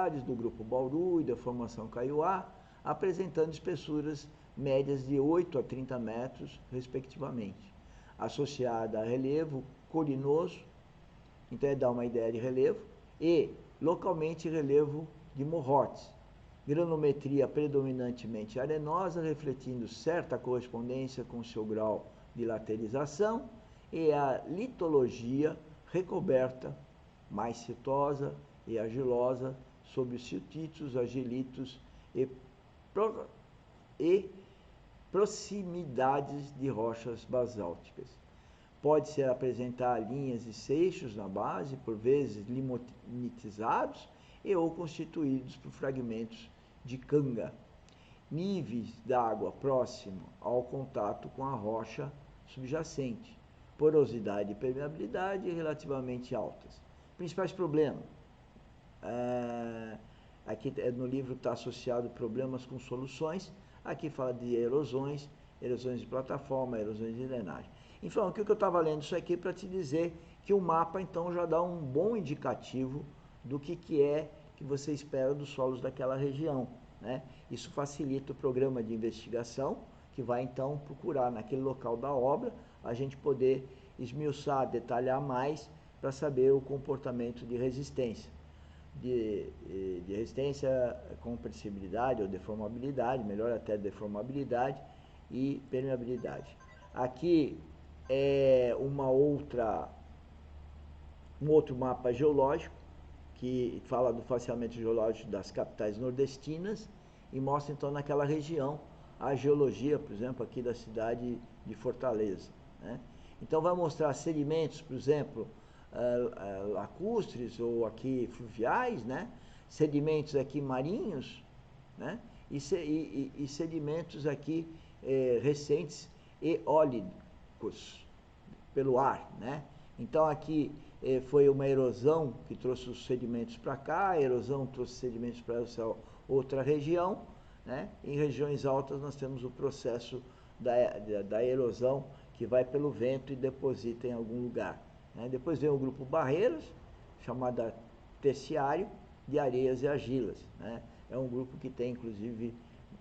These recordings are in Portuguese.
cidades do Grupo Bauru e da Formação Kaiowá, apresentando espessuras médias de 8 a 30 metros, respectivamente, associada a relevo colinoso, então dá uma ideia de relevo, e localmente relevo de morrotes, granometria predominantemente arenosa, refletindo certa correspondência com seu grau de laterização, e a litologia recoberta, mais siltosa e argilosa, sob os siltíceos, argilitos e proximidades de rochas basálticas. Pode-se apresentar linhas e seixos na base, por vezes limonitizados e ou constituídos por fragmentos de canga. Níveis d'água próximo ao contato com a rocha subjacente. Porosidade e permeabilidade relativamente altas. Principais problemas. Aqui no livro está associado problemas com soluções. Aqui fala de erosões de plataforma, erosões de drenagem. Então, o que eu estava lendo isso aqui para te dizer que o mapa, então, já dá um bom indicativo do que é que você espera dos solos daquela região, né? Isso facilita o programa de investigação, que vai, então, procurar naquele local da obra, a gente poder esmiuçar, detalhar mais, para saber o comportamento de resistência. De resistência, compressibilidade ou deformabilidade, melhor até deformabilidade e permeabilidade. Aqui é um outro mapa geológico que fala do faseamento geológico das capitais nordestinas e mostra então naquela região a geologia, por exemplo, aqui da cidade de Fortaleza, né? Então vai mostrar sedimentos, por exemplo, lacustres ou aqui fluviais, né? Sedimentos aqui marinhos, né? E sedimentos aqui recentes eólicos pelo ar, né? Então aqui foi uma erosão que trouxe os sedimentos para cá, a erosão trouxe sedimentos para essa outra região, né? Em regiões altas nós temos o processo da erosão que vai pelo vento e deposita em algum lugar, né? Depois vem o grupo Barreiras, chamada terciário, de areias e argilas, né? É um grupo que tem, inclusive,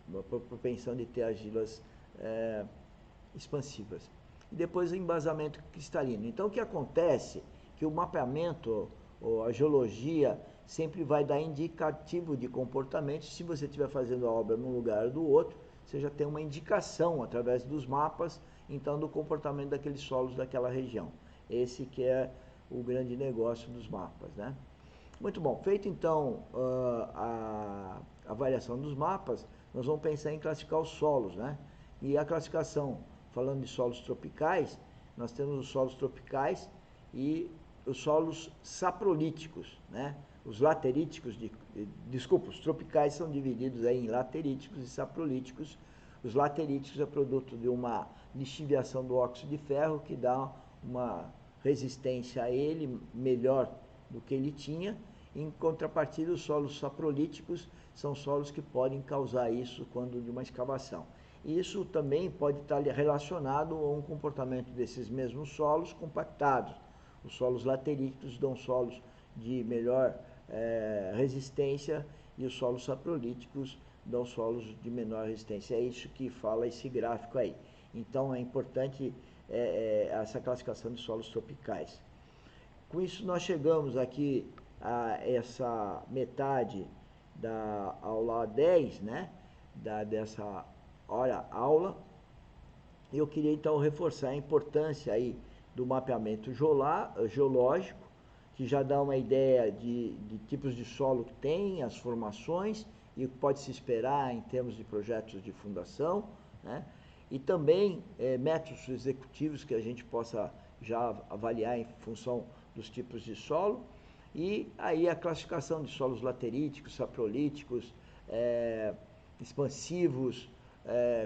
uma propensão de ter argilas expansivas. E depois o embasamento cristalino. Então, o que acontece? Que o mapeamento, ou a geologia, sempre vai dar indicativo de comportamento. Se você estiver fazendo a obra num lugar ou do outro, você já tem uma indicação, através dos mapas, então, do comportamento daqueles solos daquela região. Esse que é o grande negócio dos mapas, né? Muito bom. Feito, então, a avaliação dos mapas, nós vamos pensar em classificar os solos, né? E a classificação, falando de solos tropicais, nós temos os solos tropicais e os solos saprolíticos, né? Os lateríticos, os tropicais são divididos aí em lateríticos e saprolíticos. Os lateríticos é produto de uma lixiviação do óxido de ferro, que dá uma resistência a ele melhor do que ele tinha. Em contrapartida, os solos saprolíticos são solos que podem causar isso quando de uma escavação. E isso também pode estar relacionado a um comportamento desses mesmos solos compactados. Os solos lateríticos dão solos de melhor resistência e os solos saprolíticos dão solos de menor resistência. É isso que fala esse gráfico aí. Então, é importante essa classificação de solos tropicais. Com isso, nós chegamos aqui a essa metade da aula 10, né? Dessa aula. Eu queria, então, reforçar a importância aí do mapeamento geológico, que já dá uma ideia de tipos de solo que tem, as formações e o que pode se esperar em termos de projetos de fundação, né? E também métodos executivos que a gente possa já avaliar em função dos tipos de solo, e aí a classificação de solos lateríticos, saprolíticos, expansivos,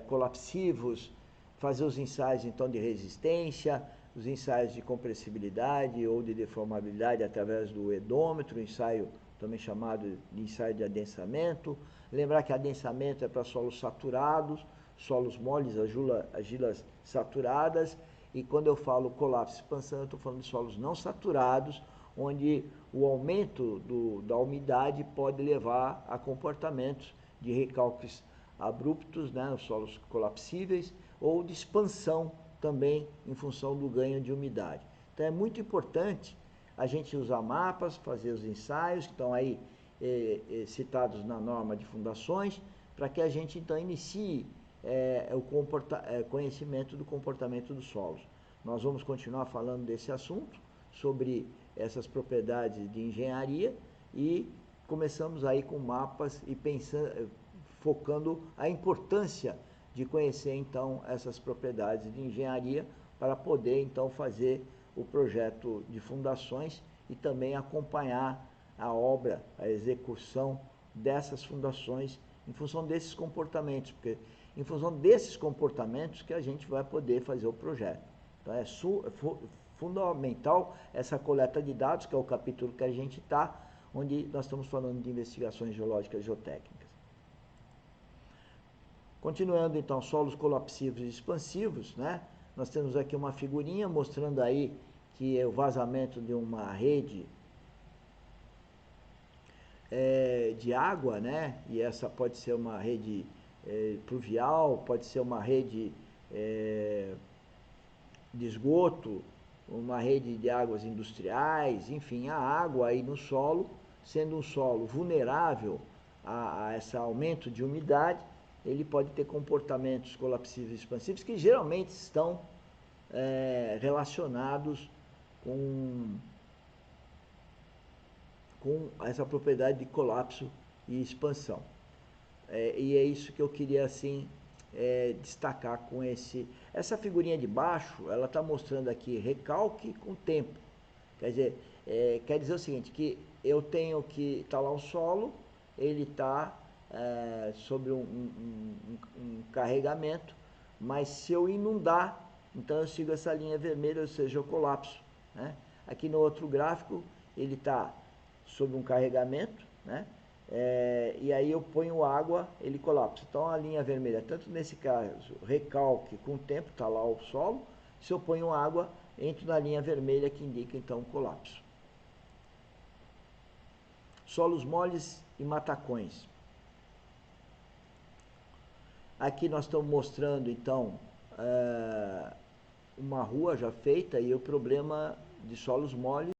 colapsivos, fazer os ensaios então de resistência, os ensaios de compressibilidade ou de deformabilidade através do edômetro, ensaio também chamado de ensaio de adensamento. Lembrar que adensamento é para solos saturados, solos moles, argilas saturadas, e quando eu falo colapso e expansão, eu estou falando de solos não saturados, onde o aumento da umidade pode levar a comportamentos de recalques abruptos, né, nos solos colapsíveis, ou de expansão também em função do ganho de umidade. Então é muito importante a gente usar mapas, fazer os ensaios que estão aí citados na norma de fundações, para que a gente então inicie o conhecimento do comportamento dos solos. Nós vamos continuar falando desse assunto, sobre essas propriedades de engenharia, e começamos aí com mapas e pensando, focando a importância de conhecer então essas propriedades de engenharia para poder então fazer o projeto de fundações e também acompanhar a obra, a execução dessas fundações em função desses comportamentos, porque em função desses comportamentos que a gente vai poder fazer o projeto. Então é fundamental essa coleta de dados, que é o capítulo que a gente está, onde nós estamos falando de investigações geológicas e geotécnicas. Continuando então, solos colapsivos e expansivos, né? Nós temos aqui uma figurinha mostrando aí que é o vazamento de uma rede de água, né? E essa pode ser uma rede pluvial, pode ser uma rede de esgoto, uma rede de águas industriais, enfim, a água aí no solo, sendo um solo vulnerável a esse aumento de umidade, ele pode ter comportamentos colapsivos e expansivos que geralmente estão relacionados com essa propriedade de colapso e expansão. E é isso que eu queria assim destacar com essa figurinha de baixo. Ela está mostrando aqui recalque com tempo. Quer dizer o seguinte, que eu tenho que estar lá o solo, ele está sobre um carregamento, mas se eu inundar, então eu sigo essa linha vermelha, ou seja, eu colapso, né? Aqui no outro gráfico, ele está sobre um carregamento, né? E aí eu ponho água, ele colapsa. Então a linha vermelha, tanto nesse caso, recalque com o tempo, está lá o solo. Se eu ponho água, entro na linha vermelha que indica então o colapso. Solos moles e matacões. Aqui nós estamos mostrando então uma rua já feita e o problema de solos moles